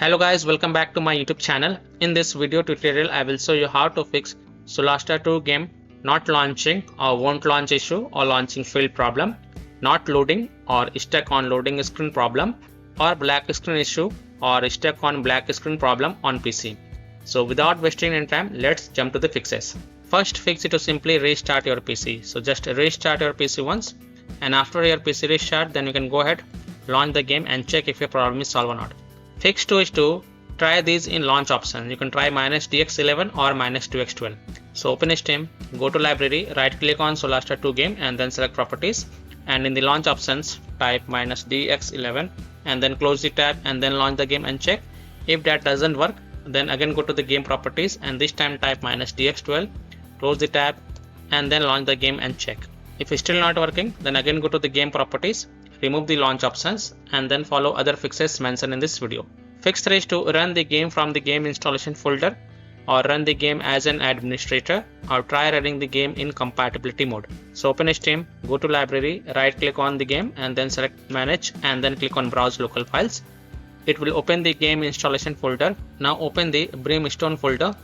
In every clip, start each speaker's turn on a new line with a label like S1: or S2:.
S1: Hello guys, welcome back to my YouTube channel. In this video tutorial, I will show you how to fix Solasta 2 game not launching or won't launch issue or launching failed problem, not loading or stuck on loading screen problem, or black screen issue or stuck on black screen problem on PC. So without wasting any time, let's jump to the fixes. First fix is to simply restart your PC. So just restart your PC once, and after your PC restart, then you can go ahead, launch the game and check if your problem is solved or not. Fix 2 is to try these in launch option. You can try -dx11 or -2x12. So open Steam, go to library, right click on Solasta 2 game and then select properties, and in the launch options type -dx11 and then close the tab and then launch the game and check. If that doesn't work, then again go to the game properties and this time type -dx12, close the tab and then launch the game and check. If it's still not working, then again go to the game properties, remove the launch options and then follow other fixes mentioned in this video. Fix 3 is to run the game from the game installation folder or run the game as an administrator or try running the game in compatibility mode. So open Steam, go to library, right click on the game and then select manage and then click on browse local files. It will open the game installation folder. Now open the Brimstone folder,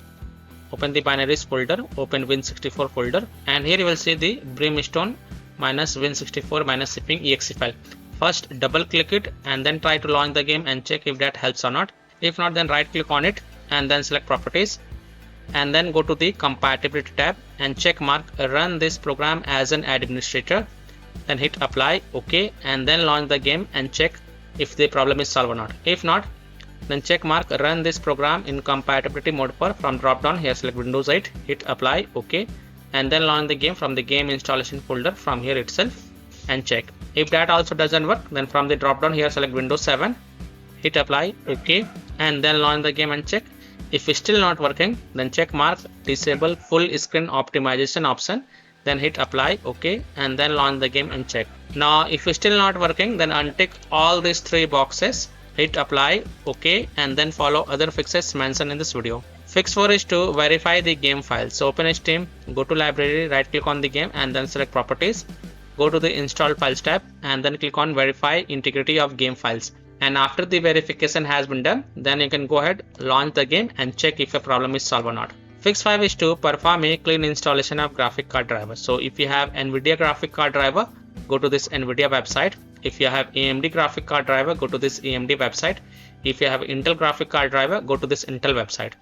S1: open the binaries folder, open Win64 folder, and here you will see the Brimstone -Win64 -shipping exe file. First double click it and then try to launch the game and check if that helps or not. If not, then right click on it and then select properties and then go to the compatibility tab and check mark run this program as an administrator, then hit apply, OK, and then launch the game and check if the problem is solved or not. If not, then check mark run this program in compatibility mode for from drop down. Here select Windows 8, hit apply, OK, and then launch the game from the game installation folder from here itself and check. If that also doesn't work, then from the drop down here select Windows 7, hit apply, OK, and then launch the game and check. If it's still not working, then check mark disable full screen optimization option, then hit apply, OK, and then launch the game and check. Now if it's still not working, then untick all these 3 boxes, hit apply, OK, and then follow other fixes mentioned in this video. Fix 4 is to verify the game file. So open Steam, go to library, right click on the game and then select properties, go to the installed files tab and then click on verify integrity of game files. And after the verification has been done, then you can go ahead, launch the game and check if a problem is solved or not. Fix 5 is to perform a clean installation of graphic card driver. So if you have NVIDIA graphic card driver, go to this NVIDIA website. If you have AMD graphic card driver, go to this AMD website. If you have Intel graphic card driver, go to this Intel website.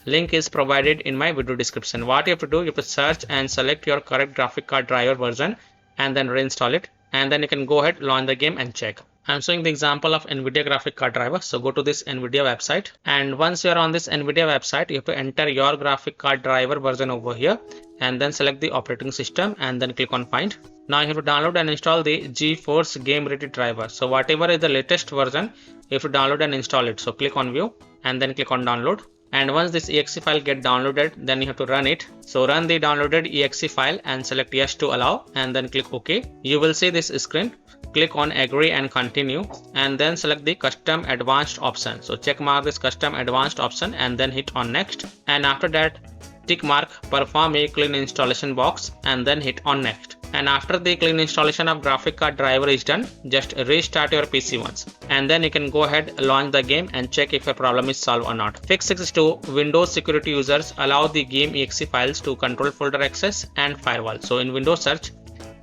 S1: Link is provided in my video description. What you have to do, you have to search and select your correct graphic card driver version and then reinstall it, and then you can go ahead, launch the game and check. I'm showing the example of NVIDIA graphic card driver. So go to this NVIDIA website, and once you're on this NVIDIA website, you have to enter your graphic card driver version over here and then select the operating system and then click on find. Now you have to download and install the GeForce Game Ready driver. So whatever is the latest version, you have to download and install it. So click on view and then click on download. And once this exe file get downloaded, then you have to run it. So run the downloaded exe file and select yes to allow and then click OK. You will see this screen. Click on agree and continue and then select the custom advanced option. So check mark this custom advanced option and then hit on next, and after that tick mark perform a clean installation box and then hit on next. And after the clean installation of graphic card driver is done, just restart your PC once and then you can go ahead, launch the game and check if a problem is solved or not. Fix 6 is to Windows security users allow the game exe files to control folder access and firewall. So in Windows search,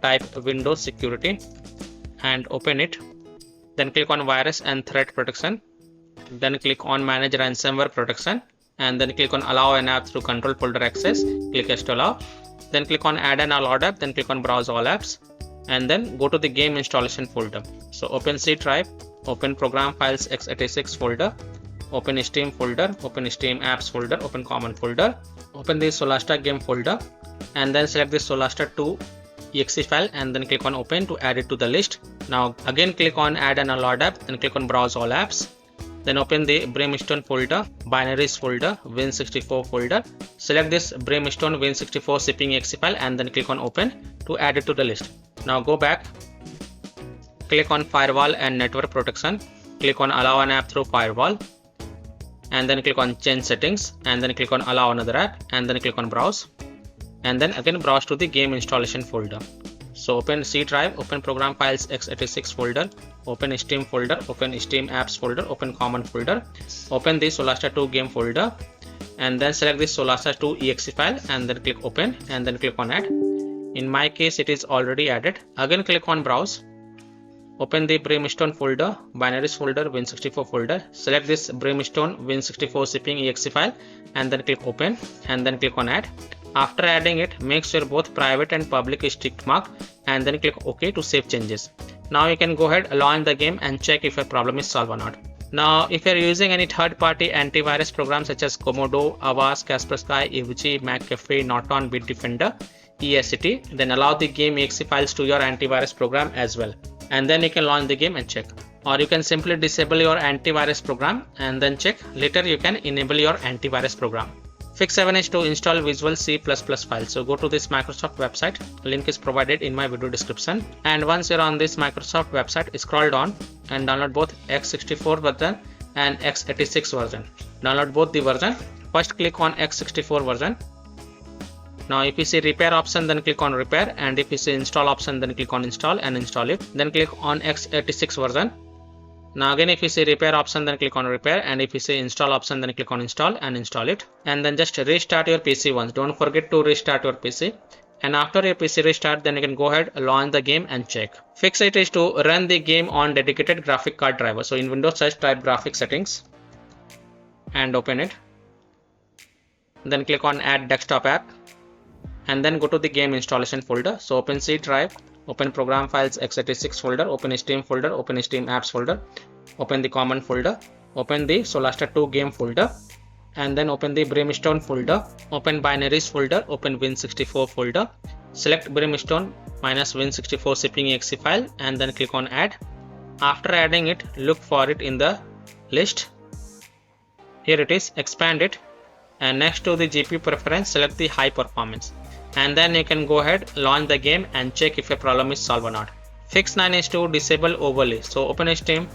S1: type Windows security and open it, then click on virus and threat protection, then click on manage ransomware protection and then click on allow an app to control folder access, click yes to allow, then click on add an all app, then click on browse all apps and then go to the game installation folder. So open C drive, open program files x86 folder, open Steam folder, open Steam apps folder, open common folder, open the Solasta game folder and then select the Solasta 2 exe file and then click on open to add it to the list. Now again click on add an allowed app and click on browse all apps, then open the Brimstone folder, binaries folder, Win64 folder, select this Brimstone Win64 shipping exe file and then click on open to add it to the list. Now go back, click on firewall and network protection, click on allow an app through firewall and then click on change settings and then click on allow another app and then click on browse and then again browse to the game installation folder. So open C drive, open program files x86 folder, open Steam folder, open Steam apps folder, open common folder, open the Solasta 2 game folder, and then select this Solasta 2 exe file and then click open and then click on add. In my case it is already added. Again click on browse, open the Brimstone folder, binaries folder, Win64 folder, select this Brimstone Win64 shipping exe file and then click open and then click on add. After adding it, make sure both private and public is ticked mark and then click OK to save changes. Now you can go ahead, launch the game and check if a problem is solved or not. Now if you are using any third-party antivirus programs such as Komodo, Avast, Kaspersky, EVG, McAfee, Norton, Bitdefender, ESCT, then allow the game exe files to your antivirus program as well. And then you can launch the game and check. Or you can simply disable your antivirus program and then check. Later you can enable your antivirus program. Fix 7 is to install Visual C++ file. So go to this Microsoft website. Link is provided in my video description. And once you're on this Microsoft website, scroll down and download both x64 version and x86 version. Download both the version. First click on x64 version. Now if you see repair option, then click on repair, and if you see install option, then click on install and install it. Then click on x86 version. Now again if you see repair option, then click on repair, and if you see install option, then click on install and install it. And then just restart your PC once. Don't forget to restart your PC. And after your PC restart, then you can go ahead, launch the game and check. Fix it is to run the game on dedicated graphic card driver. So in Windows search, type graphic settings and open it. Then click on add desktop app and then go to the game installation folder. So open C drive, open program files x86 folder, open Steam folder, open Steam apps folder, open the common folder, open the Solasta 2 game folder, and then open the Brimstone folder, open binaries folder, open Win64 folder, select Brimstone minus Win64 shipping exe file and then click on add. After adding it, look for it in the list. Here it is, expand it, and next to the GPU preference, select the high performance. And then you can go ahead, launch the game and check if a problem is solved or not. Fix 9 is to disable overlay. So open Steam,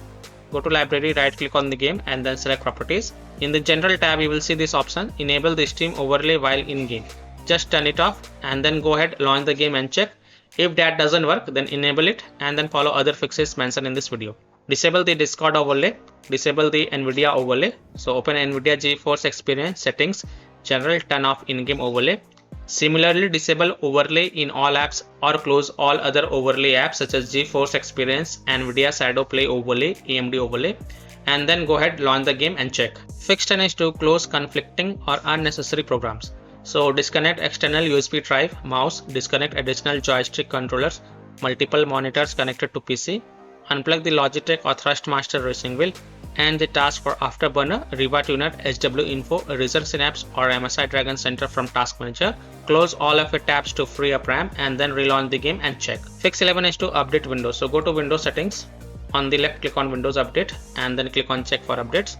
S1: go to library, right click on the game and then select properties. In the general tab you will see this option, enable the Steam overlay while in game. Just turn it off and then go ahead, launch the game and check. If that doesn't work, then enable it and then follow other fixes mentioned in this video. Disable the Discord overlay, disable the Nvidia overlay. So open Nvidia GeForce Experience settings, general, turn off in-game overlay. Similarly, disable overlay in all apps or close all other overlay apps such as GeForce Experience, Nvidia Shadow Play overlay, AMD overlay, and then go ahead, launch the game and check. Fix 10 is to close conflicting or unnecessary programs. So disconnect external USB drive, mouse, disconnect additional joystick controllers, multiple monitors connected to PC, unplug the Logitech or Thrustmaster racing wheel, and the task for Afterburner, Riva Tuner, HW Info, Razor Synapse or MSI Dragon Center from Task Manager. Close all of your tabs to free up RAM and then relaunch the game and check. Fix 11 is to update Windows. So go to Windows settings. On the left click on Windows Update and then click on check for updates.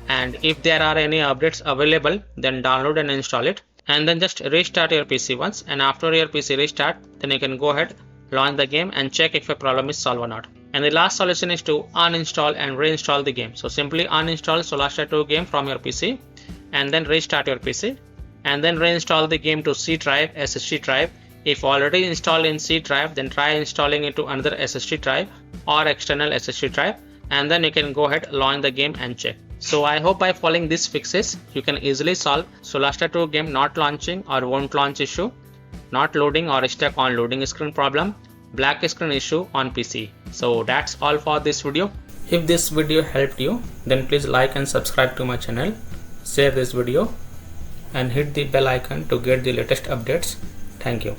S1: And if there are any updates available, then download and install it. And then just restart your PC once, and after your PC restart, then you can go ahead, launch the game and check if a problem is solved or not. And the last solution is to uninstall and reinstall the game. So simply uninstall Solasta 2 game from your PC and then restart your PC and then reinstall the game to C drive, SSD drive. If already installed in C drive, then try installing it to another SSD drive or external SSD drive, and then you can go ahead, launch the game and check. So I hope by following these fixes, you can easily solve Solasta 2 game not launching or won't launch issue, not loading or stuck on loading screen problem, black screen issue on PC. So that's all for this video. If this video helped you, then please like and subscribe to my channel, share this video and hit the bell icon to get the latest updates. Thank you.